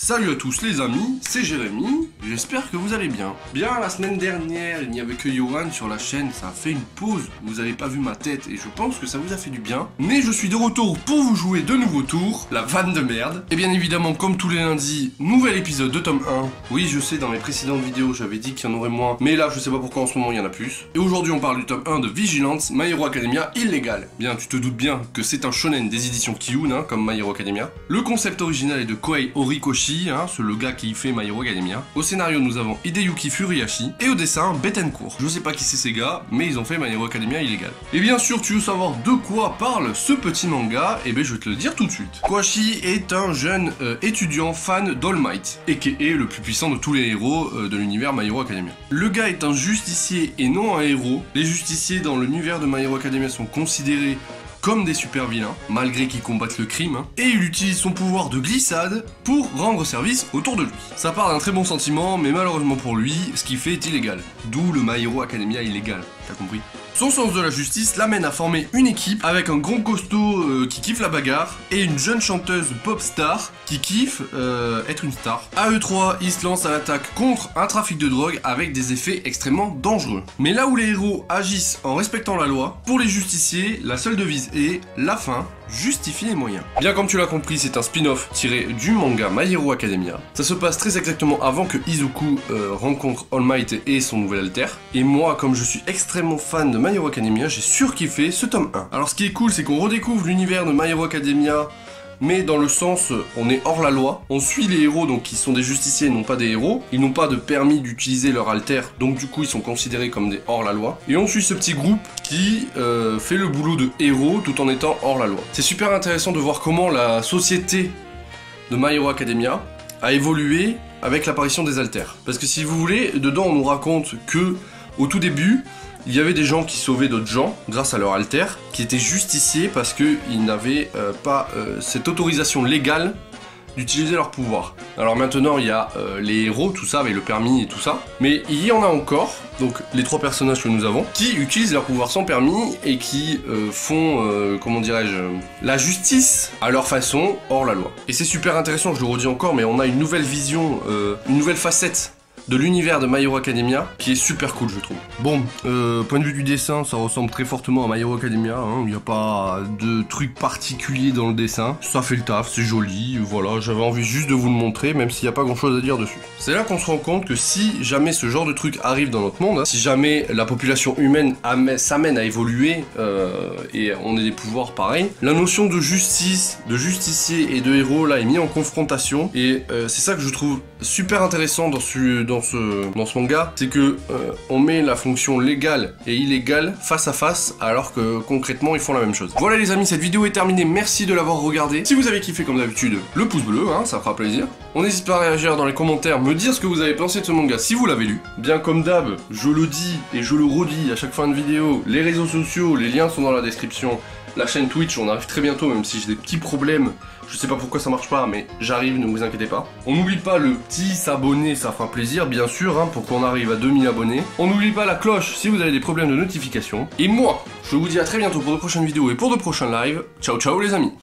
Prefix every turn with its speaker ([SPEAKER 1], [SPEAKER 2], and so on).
[SPEAKER 1] Salut à tous les amis, c'est Jérémy, j'espère que vous allez bien. Bien, la semaine dernière, il n'y avait que Yohan sur la chaîne, ça a fait une pause, vous avez pas vu ma tête et je pense que ça vous a fait du bien. Mais je suis de retour pour vous jouer de nouveaux tours, la vanne de merde. Et bien évidemment, comme tous les lundis, nouvel épisode de tome 1. Oui, je sais, dans mes précédentes vidéos, j'avais dit qu'il y en aurait moins, mais là, je sais pas pourquoi en ce moment il y en a plus. Et aujourd'hui, on parle du tome 1 de Vigilance, My Hero Academia Illégal. Bien, tu te doutes bien que c'est un shonen des éditions Kiyun, hein, comme My Hero Academia. Le concept original est de Kohei Horikoshi, hein, c'est le gars qui fait My Hero Academia. Au scénario, nous avons Hideyuki Furuhashi et au dessin, Bettencourt. Je sais pas qui c'est ces gars, mais ils ont fait My Hero Academia Illégal. Et bien sûr, tu veux savoir de quoi parle ce petit manga? Et bien, je vais te le dire tout de suite. Kohashi est un jeune étudiant fan d'All Might, aka le plus puissant de tous les héros de l'univers My Hero Academia. Le gars est un justicier et non un héros. Les justiciers dans l'univers de My Hero Academia sont considérés comme des super vilains, malgré qu'ils combattent le crime, hein. Et il utilise son pouvoir de glissade pour rendre service autour de lui. Ça part d'un très bon sentiment, mais malheureusement pour lui, ce qu'il fait est illégal. D'où le My Hero Academia illégal, t'as compris? Son sens de la justice l'amène à former une équipe avec un grand costaud qui kiffe la bagarre et une jeune chanteuse pop star qui kiffe être une star. À eux trois, ils se lancent à l'attaque contre un trafic de drogue avec des effets extrêmement dangereux. Mais là où les héros agissent en respectant la loi, pour les justiciers, la seule devise est la fin justifie les moyens. Bien comme tu l'as compris, c'est un spin-off tiré du manga My Hero Academia. Ça se passe très exactement avant que Izuku rencontre All Might et son nouvel alter. Et moi, comme je suis extrêmement fan de My Hero Academia, j'ai surkiffé ce tome 1. Alors ce qui est cool, c'est qu'on redécouvre l'univers de My Hero Academia, mais dans le sens, on est hors la loi. On suit les héros, donc qui sont des justiciers, non pas des héros. Ils n'ont pas de permis d'utiliser leur alter, donc du coup ils sont considérés comme des hors la loi. Et on suit ce petit groupe qui fait le boulot de héros tout en étant hors la loi. C'est super intéressant de voir comment la société de My Hero Academia a évolué avec l'apparition des alters. Parce que si vous voulez, dedans on nous raconte que au tout début, il y avait des gens qui sauvaient d'autres gens grâce à leur alter, qui étaient justiciers parce qu'ils n'avaient pas cette autorisation légale d'utiliser leur pouvoir. Alors maintenant il y a les héros, tout ça, avec le permis et tout ça, mais il y en a encore, donc les trois personnages que nous avons, qui utilisent leur pouvoir sans permis et qui font, comment dirais-je, la justice à leur façon, hors la loi. Et c'est super intéressant, je le redis encore, mais on a une nouvelle vision, une nouvelle facette de l'univers de My Hero Academia qui est super cool, je trouve. Bon, point de vue du dessin, ça ressemble très fortement à My Hero Academia, hein. Il n'y a pas de truc particulier dans le dessin, ça fait le taf, c'est joli, voilà, j'avais envie juste de vous le montrer, même s'il n'y a pas grand chose à dire dessus. C'est là qu'on se rend compte que si jamais ce genre de truc arrive dans notre monde, hein, si jamais la population humaine s'amène à évoluer, et on a des pouvoirs pareils, la notion de justice, de justicier et de héros là est mise en confrontation, et c'est ça que je trouve super intéressant dans ce manga, c'est que on met la fonction légale et illégale face à face, alors que concrètement ils font la même chose. Voilà les amis, cette vidéo est terminée, merci de l'avoir regardée. Si vous avez kiffé comme d'habitude, le pouce bleu, hein, ça fera plaisir. On n'hésite pas à réagir dans les commentaires, me dire ce que vous avez pensé de ce manga si vous l'avez lu. Bien comme d'hab, je le dis et je le redis à chaque fin de vidéo, les réseaux sociaux, les liens sont dans la description. La chaîne Twitch, on arrive très bientôt, même si j'ai des petits problèmes. Je sais pas pourquoi ça marche pas, mais j'arrive, ne vous inquiétez pas. On n'oublie pas le petit s'abonner, ça fera plaisir, bien sûr, hein, pour qu'on arrive à 2000 abonnés. On n'oublie pas la cloche si vous avez des problèmes de notification. Et moi, je vous dis à très bientôt pour de prochaines vidéos et pour de prochains lives. Ciao ciao les amis.